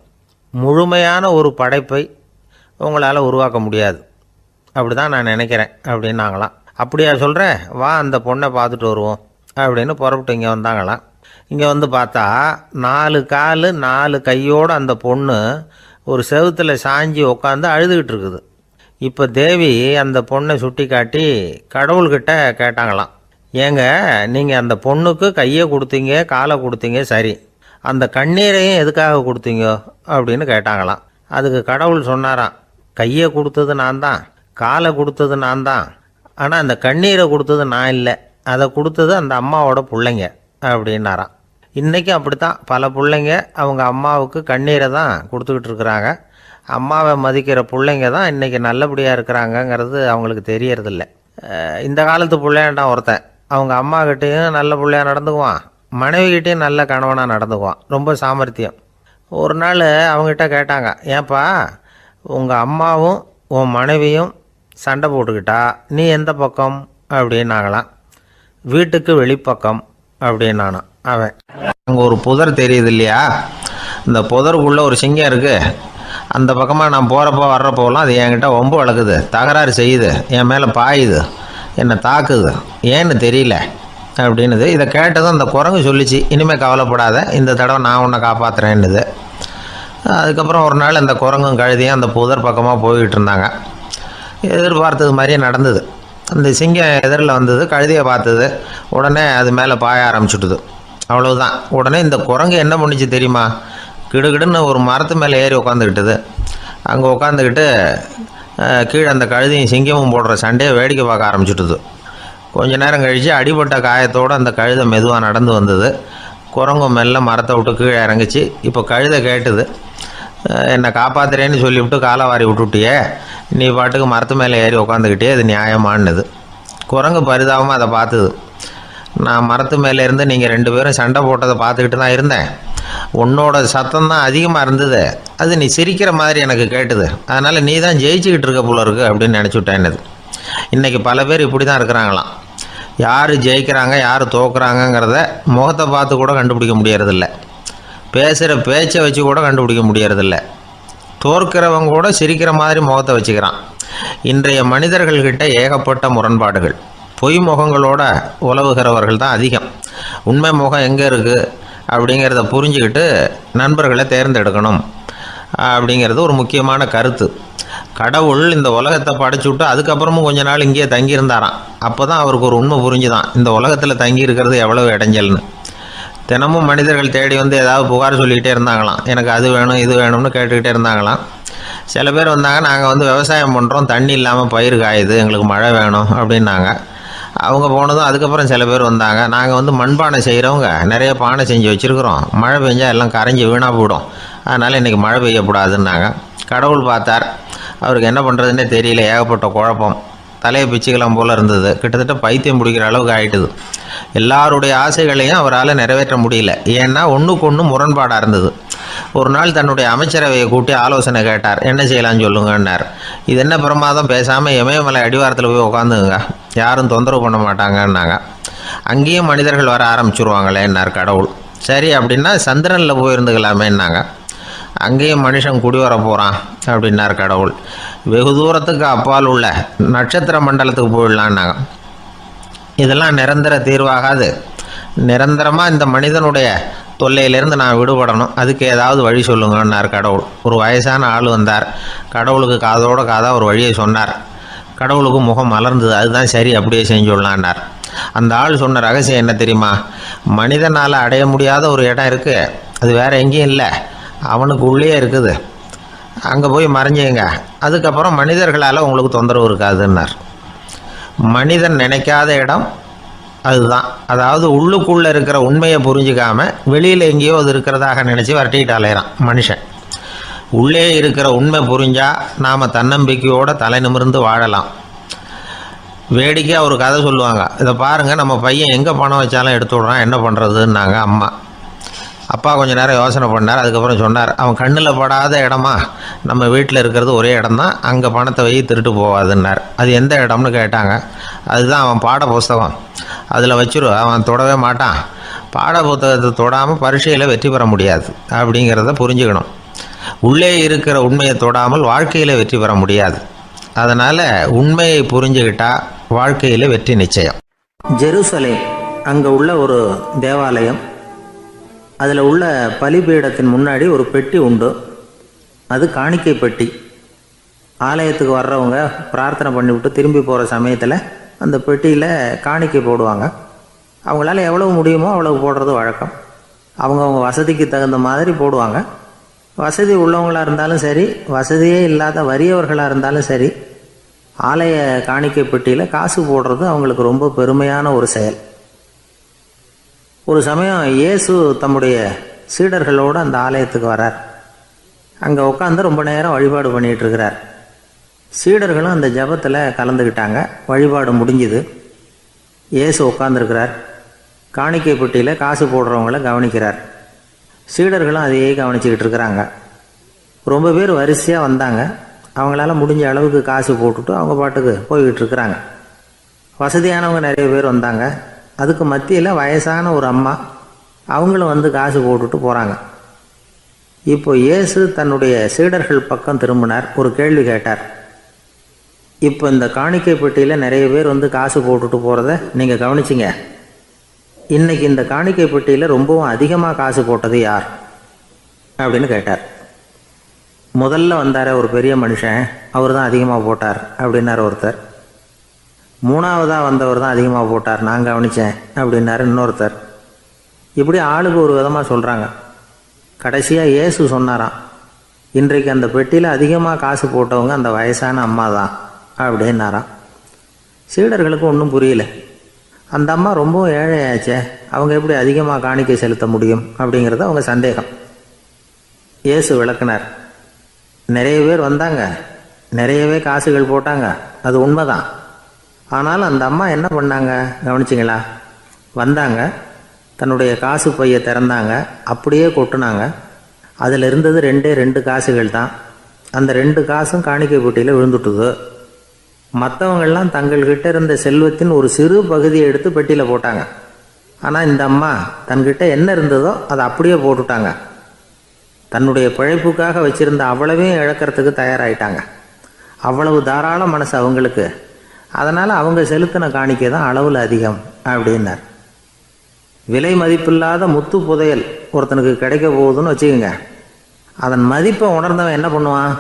முழுமையான ஒரு படைப்பை உங்களால் உருவாக்க முடியாது, அப்படி தான் நான் நினைக்கிறேன் அப்படின்னாங்களாம். அப்படியா சொல்கிறேன், வா அந்த பொண்ணை பார்த்துட்டு வருவோம் அப்படின்னு புறப்பட்டு இங்கே வந்தாங்களாம். இங்கே வந்து பார்த்தா 4 கால் 4 கையோடு அந்த பொண்ணு ஒரு செவுத்தில் சாஞ்சி உட்காந்து அழுதுகிட்டு இருக்குது. இப்போ தேவி அந்த பொண்ணை சுட்டி காட்டி கடவுள்கிட்ட கேட்டாங்களாம், ஏங்க நீங்கள் அந்த பொண்ணுக்கு கையை கொடுத்தீங்க காலை கொடுத்தீங்க சரி, அந்த கண்ணீரையும் எதுக்காக கொடுத்தீங்க அப்படின்னு கேட்டாங்களாம். அதுக்கு கடவுள் சொன்னாராம், கையை கொடுத்தது நான் தான், காலை கொடுத்தது நான் தான், ஆனால் அந்த கண்ணீரை கொடுத்தது நான் இல்லை, அதை கொடுத்தது அந்த அம்மாவோட பிள்ளைங்க அப்படின்னாராம். இன்றைக்கும் அப்படித்தான் பல பிள்ளைங்க அவங்க அம்மாவுக்கு கண்ணீரை தான் கொடுத்துக்கிட்டு இருக்கிறாங்க. அம்மாவை மதிக்கிற பிள்ளைங்க தான் இன்றைக்கி நல்லபடியாக இருக்கிறாங்கங்கிறது அவங்களுக்கு தெரியறதில்ல. இந்த காலத்து பிள்ளையாண்டான் ஒருத்தன் அவங்க அம்மாக்கிட்டேயும் நல்ல பிள்ளையாக நடந்துக்குவான், மனைவிக்கிட்டேயும் நல்ல கணவனாக நடந்துக்குவான், ரொம்ப சாமர்த்தியம். ஒரு நாள் அவங்ககிட்ட கேட்டாங்க, ஏன்பா உங்கள் அம்மாவும் உன் மனைவியும் சண்டை போட்டுக்கிட்டா நீ எந்த பக்கம் அப்படின்னாங்களாம். வீட்டுக்கு வெளிப்பக்கம் அப்படின்னானா அவன். அங்கே ஒரு புதர் தெரியுது இல்லையா, இந்த புதருக்குள்ளே ஒரு சிங்கம் இருக்குது, அந்த பக்கமாக நான் போகிறப்போ வர்றப்போலாம் அது என்கிட்ட ஒம்பு வளர்க்குது, தகராறு செய்யுது, என் மேலே பாயுது, என்னை தாக்குது, ஏன்னு தெரியல அப்படின்னுது. இதை கேட்டதும் அந்த குரங்கு சொல்லிச்சு, இனிமேல் கவலைப்படாத, இந்த தடவை நான் உன்னை காப்பாற்றுறேன்னுது. அதுக்கப்புறம் ஒரு நாள் அந்த குரங்கும் கழுதியும் அந்த புதர் பக்கமாக போய்கிட்டு இருந்தாங்க. எதிர்பார்த்தது மாதிரியே நடந்தது. அந்த சிங்கம் எதிரில் வந்தது, கழுதியை பார்த்தது, உடனே அது மேலே பாய ஆரம்பிச்சுட்டுது. அவ்வளவுதான். உடனே இந்த குரங்கு என்ன பண்ணிச்சு தெரியுமா, கிடுகிடுன்னு ஒரு மரத்து மேலே ஏறி உட்காந்துக்கிட்டது. அங்கே உட்காந்துக்கிட்டு கீழே அந்த கழுதியும் சிங்கமும் போடுற சண்டையை வேடிக்கை பார்க்க ஆரம்பிச்சுட்டுது. கொஞ்ச நேரம் கழித்து அடிபட்ட காயத்தோடு அந்த கழுதை மெதுவாக நடந்து வந்தது. குரங்கும் மெல்ல மரத்தை விட்டு கீழே இறங்கிச்சு. இப்போ கழுதை கேட்டுது, என்னை காப்பாற்றுறேன்னு சொல்லிவிட்டு காலை வாரி விட்டுட்டியே, நீ பாட்டுக்கு மரத்து மேலே ஏறி உட்காந்துக்கிட்டே, அது நியாயமானது. குரங்கு பரிதாபமாக அதை பார்த்துது. நான் மரத்து மேலே இருந்து நீங்கள் 2 பேரும் சண்டை போட்டதை பார்த்துக்கிட்டு தான் இருந்தேன், உன்னோட சத்தம் தான் அதிகமாக இருந்தது, அது நீ சிரிக்கிற மாதிரி எனக்கு கேட்டுது, அதனால் நீ தான் ஜெயிச்சுக்கிட்டு இருக்க போல இருக்கு அப்படின்னு நினச்சிவிட்டேன்னது. இன்றைக்கி பல பேர் இப்படி தான் இருக்கிறாங்களாம். யார் ஜெயிக்கிறாங்க யார் தோக்குறாங்கங்கிறத முகத்தை பார்த்து கூட கண்டுபிடிக்க முடியறதில்ல, பேசுகிற பேச்சை வச்சு கூட கண்டுபிடிக்க முடியறதில்ல. தோற்கிறவங்க கூட சிரிக்கிற மாதிரி முகத்தை வச்சுக்கிறான். இன்றைய மனிதர்கள்கிட்ட ஏகப்பட்ட முரண்பாடுகள், பொய் முகங்களோட உலவுகிறவர்கள் தான் அதிகம். உண்மை முகம் எங்கே இருக்குது அப்படிங்கிறத புரிஞ்சுக்கிட்டு நண்பர்களை தேர்ந்தெடுக்கணும் அப்படிங்கிறது ஒரு முக்கியமான கருத்து. கடவுள் இந்த உலகத்தை படைச்சு விட்டு அதுக்கப்புறமும் கொஞ்ச நாள் இங்கேயே தங்கியிருந்தாராம். அப்போ தான் அவருக்கு ஒரு உண்மை புரிஞ்சுதான், இந்த உலகத்தில் தங்கி இருக்கிறது எவ்வளவு இடைஞ்சல்னு. தினமும் மனிதர்கள் தேடி வந்து ஏதாவது புகார் சொல்லிக்கிட்டே இருந்தாங்களாம், எனக்கு அது வேணும் இது வேணும்னு கேட்டுக்கிட்டே இருந்தாங்களாம். சில பேர் வந்தாங்க, நாங்கள் வந்து விவசாயம் பண்ணுறோம், தண்ணி இல்லாமல் பயிர் காயுது, எங்களுக்கு மழை வேணும் அப்படின்னாங்க. அவங்க போனதும் அதுக்கப்புறம் சில பேர் வந்தாங்க, நாங்கள் வந்து மண்பானை செய்கிறவங்க நிறைய பானை செஞ்சு வச்சுருக்குறோம், மழை பெஞ்சால் எல்லாம் கரைஞ்சி வீணாக போயிடும், அதனால் இன்றைக்கி மழை பெய்யக்கூடாதுன்னாங்க. கடவுள் பார்த்தார், அவருக்கு என்ன பண்ணுறதுன்னே தெரியல, ஏகப்பட்ட குழப்பம், தலையை பிச்சுக்கலாம் போல் இருந்தது, கிட்டத்தட்ட பைத்தியம் பிடிக்கிற அளவுக்கு ஆகிட்டுது. எல்லாருடைய ஆசைகளையும் அவரால் நிறைவேற்ற முடியல, ஏன்னா ஒன்றுக்கு ஒன்று முரண்பாடாக இருந்தது. ஒரு நாள் தன்னுடைய அமைச்சரவையை கூட்டி ஆலோசனை கேட்டார், என்ன செய்யலான்னு சொல்லுங்கன்னார். இது என்ன பிரமாதம், பேசாமல் இமயமலை அடிவாரத்தில் போய் உட்காந்துங்க, யாரும் தொந்தரவு பண்ண மாட்டாங்கன்னாங்க. அங்கேயும் மனிதர்கள் வர ஆரம்பிச்சுருவாங்களேன்னார் கடவுள். சரி அப்படின்னா சந்திரனில் போயிருந்துக்கலாமேன்னாங்க. அங்கேயும் மனுஷன் குடி வர போகிறான் அப்படின்னார் கடவுள். வெகு தூரத்துக்கு அப்பால் உள்ள நட்சத்திர மண்டலத்துக்கு போயிடலான்னாங்க. இதெல்லாம் நிரந்தர தீர்வாகாது, நிரந்தரமாக இந்த மனிதனுடைய தொல்லையிலேருந்து நான் விடுபடணும், அதுக்கு ஏதாவது வழி சொல்லுங்கன்னார் கடவுள். ஒரு வயசான ஆள் வந்தார், கடவுளுக்கு காதோட காதாக ஒரு வழியை சொன்னார். கடவுளுக்கு முகம் மலர்ந்தது, அதுதான் சரி அப்படியே செஞ்சுடலான்னார். அந்த ஆள் சொன்ன ரகசியம் என்ன தெரியுமா, மனிதனால் அடைய முடியாத ஒரு இடம் இருக்குது, அது வேறு எங்கேயும் இல்லை, அவனுக்கு உள்ளே இருக்குது, அங்கே போய் மறைஞ்சிங்க, அதுக்கப்புறம் மனிதர்களால் உங்களுக்கு தொந்தரவு இருக்காதுன்னார். மனிதன் நினைக்காத இடம் அதுதான். அதாவது உள்ளுக்குள்ளே இருக்கிற உண்மையை புரிஞ்சிக்காமல் வெளியில் எங்கேயோ அது இருக்கிறதாக நினச்சி வரட்டிக்கிட்டு அலையிறான் மனுஷன். உள்ளே இருக்கிற உண்மை புரிஞ்சால் நாம் தன்னம்பிக்கையோடு தலை நிமிர்ந்து வாழலாம். வேடிக்கையாக ஒரு கதை சொல்லுவாங்க, இதை பாருங்கள், நம்ம பையன் எங்கே பணம் வச்சாலும் எடுத்து விட்றான், என்ன பண்ணுறதுன்னாங்க அம்மா. அப்பா கொஞ்சம் நேரம் யோசனை பண்ணார், அதுக்கப்புறம் சொன்னார், அவன் கண்ணில் படாத இடமா நம்ம வீட்டில் இருக்கிறது ஒரே இடம் தான், அங்கே பணத்தை வை திருட்டு போவாதுன்னார். அது எந்த இடம்னு கேட்டாங்க. அதுதான் அவன் பாட புஸ்தகம், அதில் வச்சிரு, அவன் தொடவே மாட்டான், பாட புத்தகத்தை தொடாமல் பரீட்சையில் வெற்றி பெற முடியாது அப்படிங்கிறத புரிஞ்சுக்கணும். உள்ளே இருக்கிற உண்மையை தொடாமல் வாழ்க்கையில் வெற்றி பெற முடியாது. அதனால் உண்மையை புரிஞ்சுக்கிட்டால் வாழ்க்கையில் வெற்றி நிச்சயம். ஜெருசலேம் அங்கே உள்ள ஒரு தேவாலயம், அதில் உள்ள பலிபீடத்தின் முன்னாடி ஒரு பெட்டி உண்டு. அது காணிக்கை பெட்டி. ஆலயத்துக்கு வர்றவங்க பிரார்த்தனை பண்ணிவிட்டு திரும்பி போகிற சமயத்தில் அந்த பெட்டியில் காணிக்கை போடுவாங்க. அவங்களால எவ்வளவு முடியுமோ அவ்வளவு போடுறது வழக்கம். அவங்கவுங்க வசதிக்கு தகுந்த மாதிரி போடுவாங்க. வசதி உள்ளவங்களாக இருந்தாலும் சரி, வசதியே இல்லாத வறியவர்களாக இருந்தாலும் சரி, ஆலய காணிக்கை பெட்டியில் காசு போடுறது அவங்களுக்கு ரொம்ப பெருமையான ஒரு செயல். ஒரு சமயம் இயேசு தம்முடைய சீடர்களோடு அந்த ஆலயத்துக்கு வரார். அங்கே உட்காந்து ரொம்ப நேரம் வழிபாடு பண்ணிகிட்டு இருக்கிறார். சீடர்களும் அந்த ஜபத்தில் கலந்துக்கிட்டாங்க. வழிபாடு முடிஞ்சுது. இயேசு உட்காந்துருக்கிறார். காணிக்கை பெட்டியில் காசு போடுறவங்கள கவனிக்கிறார். சீடர்களும் அதையே கவனிச்சுக்கிட்டு இருக்கிறாங்க. ரொம்ப பேர் வரிசையாக வந்தாங்க. அவங்களால முடிஞ்ச அளவுக்கு காசு போட்டுட்டு அவங்க பாட்டுக்கு போய்கிட்டு இருக்கிறாங்க. வசதியானவங்க நிறைய பேர் வந்தாங்க. அதுக்கு மத்தியில் வயசான ஒரு அம்மா, அவங்களும் வந்து காசு போட்டுட்டு போகிறாங்க. இப்போ இயேசு தன்னுடைய சீடர்கள் பக்கம் திரும்பினார். ஒரு கேள்வி கேட்டார். இப்போ இந்த காணிக்கை பெட்டியில் நிறைய பேர் வந்து காசு போட்டுட்டு போகிறத நீங்கள் கவனிச்சிங்க. இன்றைக்கி இந்த காணிக்கை பெட்டியில் ரொம்பவும் அதிகமாக காசு போட்டது யார் அப்படின்னு கேட்டார். முதல்ல வந்தார் ஒரு பெரிய மனுஷன், அவர் தான் அதிகமாக போட்டார் அப்படின்னார் ஒருத்தர். மூணாவதாக வந்தவர் தான் அதிகமாக போட்டார், நான் கவனித்தேன் அப்படின்னாரு இன்னொருத்தர். இப்படி ஆளுக்கு ஒரு விதமாக சொல்கிறாங்க. கடைசியாக இயேசு சொன்னாராம், இன்றைக்கு அந்த பெட்டியில் அதிகமாக காசு போட்டவங்க அந்த வயசான அம்மா தான் அப்படின்னாராம். சீடர்களுக்கு ஒன்றும் புரியல. அந்த அம்மா ரொம்பவும் ஏழையாச்சே, அவங்க எப்படி அதிகமாக காணிக்கை செலுத்த முடியும் அப்படிங்கிறது அவங்க சந்தேகம். இயேசு விளக்குனார். நிறைய பேர் வந்தாங்க, நிறையவே காசுகள் போட்டாங்க, அது உண்மைதான். ஆனாலும் அந்த அம்மா என்ன பண்ணாங்க கவனிச்சிங்களா? வந்தாங்க, தன்னுடைய காசு பையை திறந்தாங்க, அப்படியே கொட்டுனாங்க. அதில் இருந்தது 2 காசுகள் தான். அந்த 2 காசும் காணிக்கை பெட்டியில் விழுந்துட்டுது. மற்றவங்கள்லாம் தங்கள்கிட்ட இருந்த செல்வத்தின் ஒரு சிறு பகுதியை எடுத்து பெட்டியில் போட்டாங்க. ஆனால் இந்த அம்மா தன்கிட்ட என்ன இருந்ததோ அதை அப்படியே போட்டுட்டாங்க. தன்னுடைய பிழைப்புக்காக வச்சுருந்த அவ்வளவையும் இழக்கிறதுக்கு தயாராகிட்டாங்க. அவ்வளவு தாராள மனசு அவங்களுக்கு. அதனால் அவங்க செலுத்தின காணிக்கை தான் அளவில் அதிகம் அப்படின்னார். விலை மதிப்பில்லாத முத்து புதையல் ஒருத்தனுக்கு கிடைக்க போகுதுன்னு வச்சுக்கோங்க. அதன் மதிப்பை உணர்ந்தவன் என்ன பண்ணுவான்?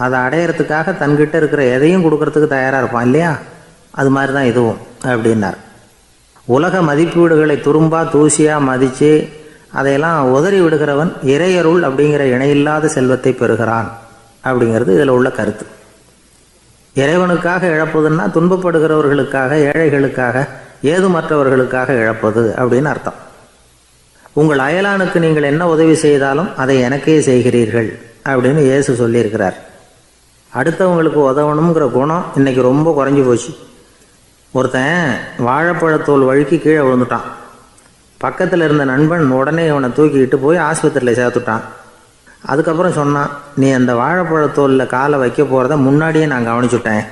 அதை அடையிறதுக்காக தன்கிட்ட இருக்கிற எதையும் கொடுக்கறதுக்கு தயாராக இருப்பான் இல்லையா? அது மாதிரி தான் இதுவும் அப்படின்னார். உலக மதிப்பீடுகளை துரும்பா தூசியாக மதித்து அதையெல்லாம் உதறி விடுகிறவன் இறையருள் அப்படிங்கிற இணையில்லாத செல்வத்தை பெறுகிறான் அப்படிங்கிறது இதில் உள்ள கருத்து. இறைவனுக்காக இழப்பதுன்னா துன்பப்படுகிறவர்களுக்காக, ஏழைகளுக்காக, ஏதுமற்றவர்களுக்காக இழப்பது அப்படின்னு அர்த்தம். உங்கள் அயலானுக்கு நீங்கள் என்ன உதவி செய்தாலும் அதை எனக்கே செய்கிறீர்கள் அப்படின்னு இயேசு சொல்லியிருக்கிறார். அடுத்தவங்களுக்கு உதவணுங்கிற குணம் இன்னைக்கு ரொம்ப குறைஞ்சி போச்சு. ஒருத்தன் வாழைப்பழத்தோல் வழுக்கி கீழே விழுந்துட்டான். பக்கத்தில் இருந்த நண்பன் உடனே இவனை தூக்கிக்கிட்டு போய் ஆஸ்பத்திரியில் சேர்த்துட்டான். அதுக்கப்புறம் சொன்னான், நீ அந்த வாழைப்பழத்தோலில் காலை வைக்க போகிறத முன்னாடியே நான் கவனிச்சுட்டேன்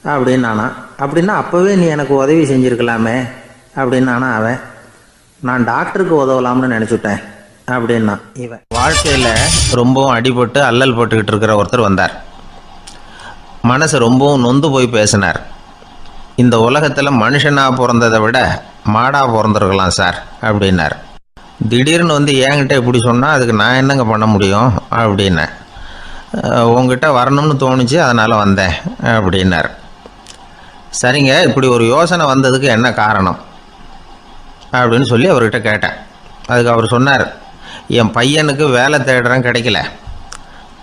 அப்படின்னானா. அப்படின்னா அப்போவே நீ எனக்கு உதவி செஞ்சுருக்கலாமே அப்படின்னானா அவன். நான் டாக்டருக்கு உதவலாம்னு நினச்சிட்டேன் அப்படின்னா இவன். வாழ்க்கையில் ரொம்பவும் அடிபட்டு அல்லல் போட்டுக்கிட்டு இருக்கிற ஒருத்தர் வந்தார். மனசு ரொம்பவும் நொந்து போய் பேசினார். இந்த உலகத்தில் மனுஷனாக பிறந்ததை விட மாடாக பிறந்திருக்கலாம் சார் அப்படின்னார். திடீர்னு வந்து என்கிட்ட இப்படி சொன்னால் அதுக்கு நான் என்னங்க பண்ண முடியும் அப்படின்னேன். உங்ககிட்ட வரணும்னு தோணுச்சு, அதனால் வந்தேன் அப்படின்னார். சரிங்க, இப்படி ஒரு யோசனை வந்ததுக்கு என்ன காரணம் அப்படின்னு சொல்லி அவர்கிட்ட கேட்டேன். அதுக்கு அவர் சொன்னார், என் பையனுக்கு வேலை தேடுறேன் கிடைக்கல,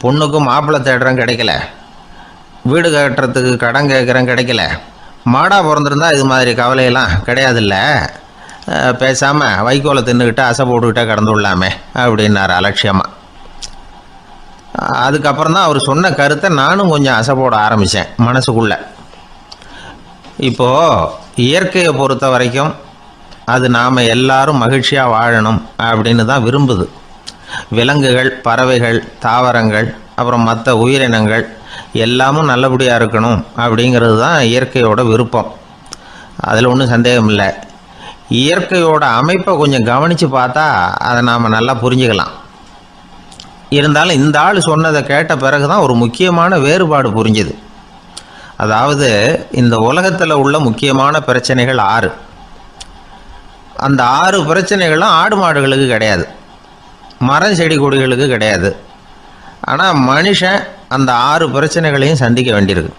பொண்ணுக்கும் மாப்பிள்ளை தேடுறேன் கிடைக்கல, வீடு கட்டுறதுக்கு கடன் கேட்குறேன் கிடைக்கல, மாடாக பிறந்திருந்தா இது மாதிரி கவலையெல்லாம் கிடையாதுல்ல, பேசாமல் வைக்கோலை தின்னுக்கிட்டு அசை போட்டுக்கிட்டே கடந்து விடலாமே அப்படின்னார் அலட்சியமாக. அதுக்கப்புறம் தான் அவர் சொன்ன கருத்தை நானும் கொஞ்சம் அசை போட ஆரம்பித்தேன் மனசுக்குள்ளே. இப்போது இயற்கையை பொறுத்த வரைக்கும் அது நாம் எல்லாரும் மகிழ்ச்சியாக வாழணும் அப்படின்னு தான் விரும்புது. விலங்குகள், பறவைகள், தாவரங்கள், அப்புறம் மற்ற உயிரினங்கள் எல்லாமும் நல்லபடியாக இருக்கணும் அப்படிங்கிறது தான் இயற்கையோட விருப்பம். அதில் ஒன்றும் சந்தேகம் இல்லை. இயற்கையோட அமைப்பை கொஞ்சம் கவனித்து பார்த்தா அதை நாம் நல்லா புரிஞ்சுக்கலாம். இருந்தாலும் இந்த ஆள் சொன்னதை கேட்ட பிறகு தான் ஒரு முக்கியமான வேறுபாடு புரிஞ்சுது. அதாவது இந்த உலகத்தில் உள்ள முக்கியமான பிரச்சனைகள் 6. அந்த 6 பிரச்சனைகளும் ஆடு மாடுகளுக்கு கிடையாது, மரம் செடி கொடிகளுக்கு கிடையாது. ஆனால் மனுஷன் அந்த 6 பிரச்சனைகளையும் சந்திக்க வேண்டியிருக்கு.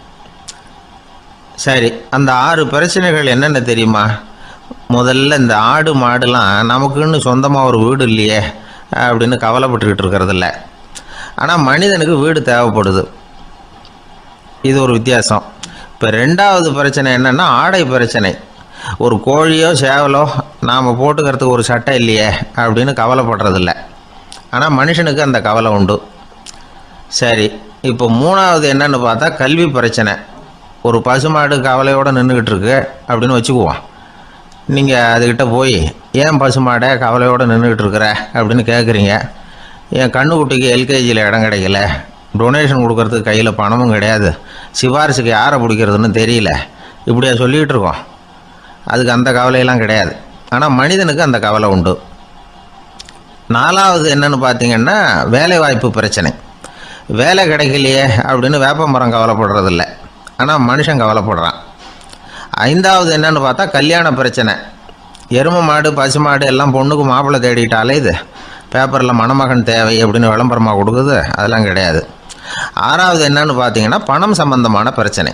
சரி, அந்த 6 பிரச்சனைகள் என்னென்ன தெரியுமா? முதல்ல இந்த ஆடு மாடுலாம் நமக்குன்னு சொந்தமாக ஒரு வீடு இல்லையே அப்படின்னு கவலைப்பட்டுக்கிட்டு இருக்கிறதில்ல. ஆனால் மனிதனுக்கு வீடு தேவைப்படுது. இது ஒரு வித்தியாசம். இப்போ 2வது பிரச்சனை என்னென்னா ஆடை பிரச்சனை. ஒரு கோழியோ சேவலோ நாம் போட்டுக்கிறதுக்கு ஒரு சட்டை இல்லையே அப்படின்னு கவலைப்படுறதில்ல. ஆனால் மனுஷனுக்கு அந்த கவலை உண்டு. சரி, இப்போ 3வது என்னன்னு பார்த்தா கல்வி பிரச்சனை. ஒரு பசுமாடு கவலையோடு நின்றுக்கிட்டு இருக்கு அப்படின்னு வச்சுக்குவோம். நீங்கள் அதுக்கிட்ட போய் ஏன் பசுமாடை கவலையோடு நின்றுக்கிட்டு இருக்கிற அப்படின்னு கேட்குறீங்க. என் கண்ணுக்குட்டிக்கு எல்கேஜியில் இடம் கிடைக்கல, டொனேஷன் கொடுக்கறதுக்கு கையில் பணமும் கிடையாது, சிபாரிசுக்கு யாரை பிடிக்கிறதுன்னு தெரியல, இப்படியா சொல்லிகிட்டு இருக்கோம். அதுக்கு அந்த கவலையெல்லாம் கிடையாது. ஆனால் மனிதனுக்கு அந்த கவலை உண்டு. 4வது என்னன்னு பார்த்தீங்கன்னா வேலை வாய்ப்பு பிரச்சனை. வேலை கிடைக்கலையே அப்படின்னு வேப்ப மரம் கவலைப்படுறதில்ல, ஆனால் மனுஷன் கவலைப்படுறான். 5வது என்னன்னு பார்த்தா கல்யாண பிரச்சனை. எருமை மாடு பசுமாடு எல்லாம் பொண்ணுக்கு மாப்பிள்ளை தேடிட்டாலே இது பேப்பரில் மணமகன் தேவை அப்படின்னு விளம்பரமாக கொடுக்குது, அதெல்லாம் கிடையாது. 6வது என்னன்னு பார்த்தீங்கன்னா பணம் சம்பந்தமான பிரச்சனை.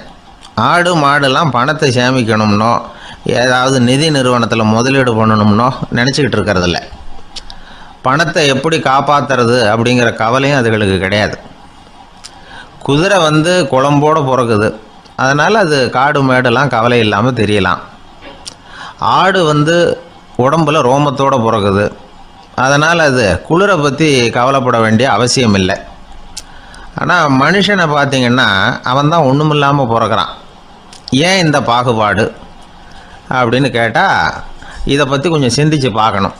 ஆடு மாடுலாம் பணத்தை சேமிக்கணும்னோ ஏதாவது நிதி நிறுவனத்தில் முதலீடு பண்ணணும்னோ நினச்சிக்கிட்டு இருக்கிறதில்ல. பணத்தை எப்படி காப்பாற்றுறது அப்படிங்கிற கவலையும் அதுகளுக்கு கிடையாது. குதிரை குளம்போடு பிறக்குது, அதனால் அது காடு மேடெல்லாம் கவலை இல்லாமல் தெரியலாம். ஆடு உடம்பில் ரோமத்தோடு பிறக்குது, அதனால் அது குளிரை பற்றி கவலைப்பட வேண்டிய அவசியம் இல்லை. ஆனால் மனுஷனை பார்த்திங்கன்னா அவன் தான் ஒன்றும் இல்லாமல் பிறக்கிறான். ஏன் இந்த பாகுபாடு அப்படின்னு கேட்டால் இதை பற்றி கொஞ்சம் சிந்திச்சு பார்க்கணும்.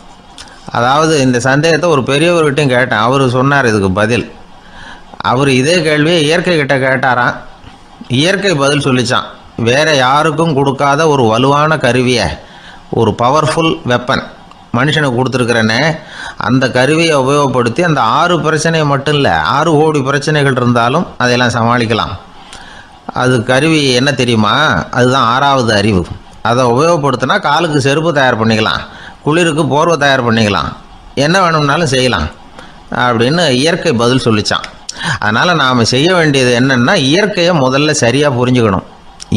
அதாவது இந்த சந்தேகத்தை ஒரு பெரியவர்கிட்டையும் கேட்டேன். அவர் சொன்னார் இதுக்கு பதில். அவர் இதே கேள்வியை இயற்கை கிட்ட கேட்டாராம். இயற்கை பதில் சொல்லிச்சான். வேறு யாருக்கும் கொடுக்காத ஒரு வலுவான கருவியை, ஒரு பவர்ஃபுல் வெப்பன் மனுஷனுக்கு கொடுத்துருக்குறேன்னு, அந்த கருவியை உபயோகப்படுத்தி அந்த 6 பிரச்சனை மட்டும் இல்லை 6 கோடி பிரச்சனைகள் இருந்தாலும் அதையெல்லாம் சமாளிக்கலாம். அது கருவி என்ன தெரியுமா? அதுதான் 6வது அறிவு. அதை உபயோகப்படுத்தினா காலுக்கு செருப்பு தயார் பண்ணிக்கலாம், குளிருக்கு போர்வை தயார் பண்ணிக்கலாம், என்ன வேணும்னாலும் செய்யலாம் அப்படின்னு இயற்கை பதில் சொல்லிச்சான். அதனால் நாம் செய்ய வேண்டியது என்னென்னா இயற்கையை முதல்ல சரியாக புரிஞ்சுக்கணும்.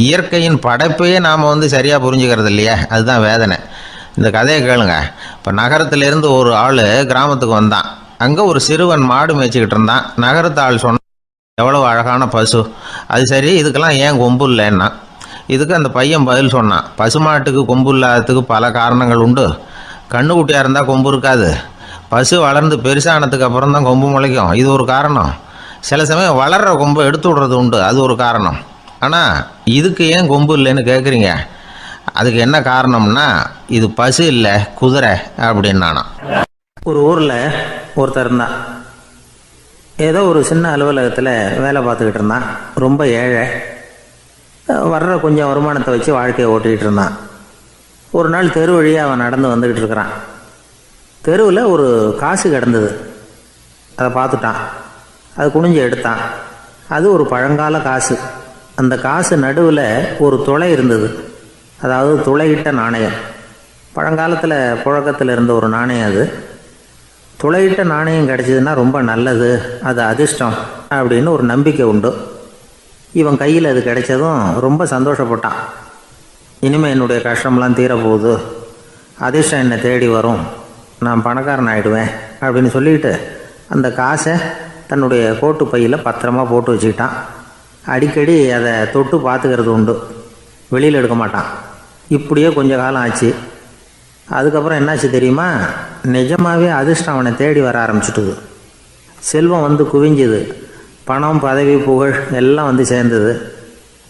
இயற்கையின் படைப்பையே நாம் சரியாக புரிஞ்சுக்கிறது இல்லையா, அதுதான் வேதனை. இந்த கதையை கேளுங்க. இப்போ நகரத்திலேருந்து ஒரு ஆள் கிராமத்துக்கு வந்தான். அங்கே ஒரு சிறுவன் மாடு மேய்ச்சிக்கிட்டு இருந்தான். நகரத்து ஆள் சொன்னான், எவ்வளோ அழகான பசு, அது சரி இதுக்கெல்லாம் ஏன் கொம்பு இல்லைன்னா. இதுக்கு அந்த பையன் பதில் சொன்னான், பசுமாட்டுக்கு கொம்பு இல்லாததுக்கு பல காரணங்கள் உண்டு. கண்ணுக்குட்டியாக இருந்தால் கொம்பு இருக்காது, பசு வளர்ந்து பெருசானதுக்கு அப்புறம் தான் கொம்பு முளைக்கும், இது ஒரு காரணம். சில சமயம் வளர்கிற கொம்பை எடுத்து விடுறது உண்டு, அது ஒரு காரணம். ஆனால் இதுக்கு ஏன் கொம்பு இல்லைன்னு கேட்குறீங்க. அதுக்கு என்ன காரணம்னா இது பசு இல்லை குதிரை அப்படின்னானா. ஒரு ஊரில் ஒருத்தர் இருந்தான். ஏதோ ஒரு சின்ன அலுவலகத்தில் வேலை பார்த்துக்கிட்டு இருந்தான். ரொம்ப ஏழை. வர்ற கொஞ்சம் வருமானத்தை வச்சு வாழ்க்கையை ஓட்டிகிட்டு இருந்தான். ஒரு நாள் தெரு வழியாக அவன் நடந்து வந்துக்கிட்டு இருக்கிறான். தெருவில் ஒரு காசு கிடந்தது. அதை பார்த்துட்டான். அது குனிஞ்சு எடுத்தான். அது ஒரு பழங்கால காசு. அந்த காசு நடுவில் ஒரு துளை இருந்தது, அதாவது துளையிட்ட நாணயம். பழங்காலத்தில் புழக்கத்தில் இருந்த ஒரு நாணயம் அது. துளையிட்ட நாணயம் கிடச்சிதுன்னா ரொம்ப நல்லது, அது அதிர்ஷ்டம் அப்படின்னு ஒரு நம்பிக்கை உண்டு. இவன் கையில் அது கிடைச்சதும் ரொம்ப சந்தோஷப்பட்டான். இனிமேல் என்னுடைய கஷ்டம்லாம் தீரப்போகுது, அதிர்ஷ்டம் என்னை தேடி வரும், நான் பணக்காரன் ஆகிடுவேன் அப்படின்னு சொல்லிட்டு அந்த காசை தன்னுடைய கோட்டு பையில் பத்திரமா போட்டு வச்சுக்கிட்டான். அடிக்கடி அதை தொட்டு பார்த்துக்கிறது உண்டு, வெளியில் எடுக்க மாட்டான். இப்படியே கொஞ்ச காலம் ஆச்சு. அதுக்கப்புறம் என்னாச்சு தெரியுமா? நிஜமாகவே அதிர்ஷ்டம் அவனை தேடி வர ஆரம்பிச்சுட்டுது. செல்வம் குவிஞ்சுது. பணம் பதவி புகழ் எல்லாம் சேர்ந்தது.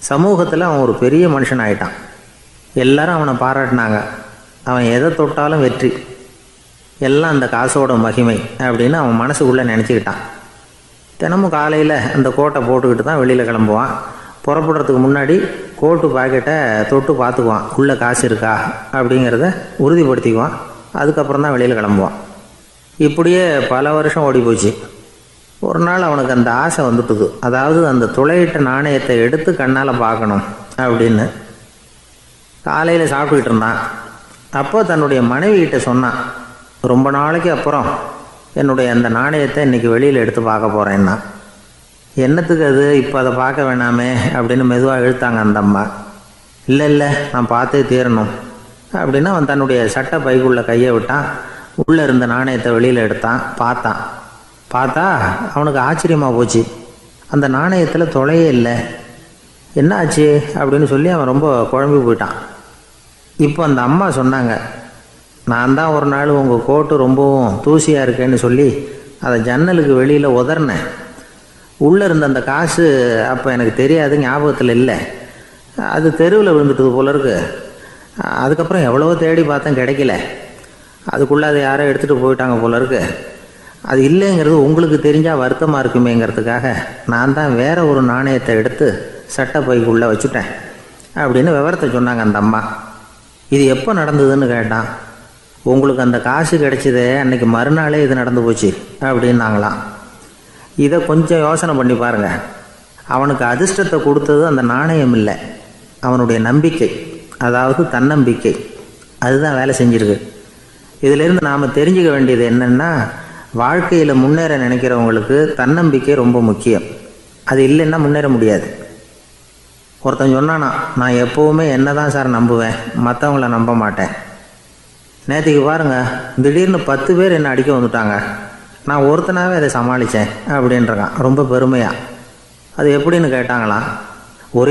சமூகத்தில் அவன் ஒரு பெரிய மனுஷன் ஆகிட்டான். எல்லாரும் அவனை பாராட்டினாங்க. அவன் எதை தொட்டாலும் வெற்றி, எல்லாம் அந்த காசோட மகிமை அப்படின்னு அவன் மனசுக்குள்ளே நினச்சிக்கிட்டான். தினமும் காலையில் அந்த கோட்டை போட்டுக்கிட்டு தான் வெளியில் கிளம்புவான். புறப்படுறதுக்கு முன்னாடி கோட்டு பாக்கெட்டை தொட்டு பார்த்துக்குவான், உள்ளே காசு இருக்கா அப்படிங்கிறத உறுதிப்படுத்திக்குவான். அதுக்கப்புறம் தான் வெளியில் கிளம்புவான். இப்படியே பல வருஷம் ஓடி போச்சு. ஒரு நாள் அவனுக்கு அந்த ஆசை வந்துட்டுது. அதாவது அந்த துளையிட்ட நாணயத்தை எடுத்து கண்ணால் பார்க்கணும் அப்படின்னு. காலையில் சாப்பிட்டுக்கிட்டு இருந்தான். அப்போ தன்னுடைய மனைவிகிட்ட சொன்னான், ரொம்ப நாளைக்கு அப்புறம் என்னுடைய அந்த நாணயத்தை இன்றைக்கி வெளியில் எடுத்து பார்க்க போகிறேன்னா. என்னத்துக்கு அது, இப்போ அதை பார்க்க வேணாமே அப்படின்னு மெதுவாக இழுத்தாங்க அந்த அம்மா. இல்லை நான் பார்த்தே தீரணும் அப்படின்னு அவன் தன்னுடைய சட்டை பைக்குள்ளே கையை விட்டான். உள்ளே இருந்த நாணயத்தை வெளியில் எடுத்தான். பார்த்தா அவனுக்கு ஆச்சரியமாக போச்சு. அந்த நாணயத்தில் துளையே இல்லை. என்ன ஆச்சு அப்படின்னு சொல்லி அவன் ரொம்ப குழம்பி போயிட்டான். இப்போ அந்த அம்மா சொன்னாங்க, நான் தான் ஒரு நாள் உங்கள் கோட்டு ரொம்பவும் தூசியாக இருக்கேன்னு சொல்லி அதை ஜன்னலுக்கு வெளியில் உதறினேன். உள்ளே இருந்த அந்த காசு அப்போ எனக்கு தெரியாது, ஞாபகத்தில் இல்லை. அது தெருவில் விழுந்துட்டது போல இருக்கு. அதுக்கப்புறம் எவ்வளவோ தேடி பார்த்தேன், கிடைக்கல. அதுக்குள்ளே அதை யாரோ எடுத்துகிட்டு போயிட்டாங்க போல இருக்கு. அது இல்லைங்கிறது உங்களுக்கு தெரிஞ்சால் வருத்தமாக இருக்குமேங்கிறதுக்காக நான் தான் வேற ஒரு நாணயத்தை எடுத்து சட்டை பைக்குள்ளே வச்சுட்டேன் அப்படின்னு விவரத்தை சொன்னாங்க அந்த அம்மா. இது எப்போ நடந்ததுன்னு கேட்டான். உங்களுக்கு அந்த காசு கிடைச்சதே அன்னைக்கு மறுநாளே இது நடந்து போச்சு அப்படின்னாங்களாம். இதை கொஞ்சம் யோசனை பண்ணி பாருங்கள். அவனுக்கு அதிர்ஷ்டத்தை கொடுத்தது அந்த நாணயம் இல்லை, அவனுடைய நம்பிக்கை, அதாவது தன்னம்பிக்கை. அதுதான் வேலை செஞ்சிருக்கு. இதிலிருந்து நாம் தெரிஞ்சுக்க வேண்டியது என்னென்னா, வாழ்க்கையில் முன்னேற நினைக்கிறவங்களுக்கு தன்னம்பிக்கை ரொம்ப முக்கியம். அது இல்லைன்னா முன்னேற முடியாது. ஒருத்தன் சொன்னானா, நான் எப்போவுமே என்ன தான் சார் நம்புவேன், மற்றவங்கள நம்ப மாட்டேன். நேற்றுக்கு பாருங்கள், திடீர்னு 10 பேர் என்னை அடிக்க வந்துட்டாங்க, நான் ஒருத்தனாகவே அதை சமாளித்தேன் அப்படின்றான் ரொம்ப பெருமையாக. அது எப்படின்னு கேட்டாங்களாம். ஒரே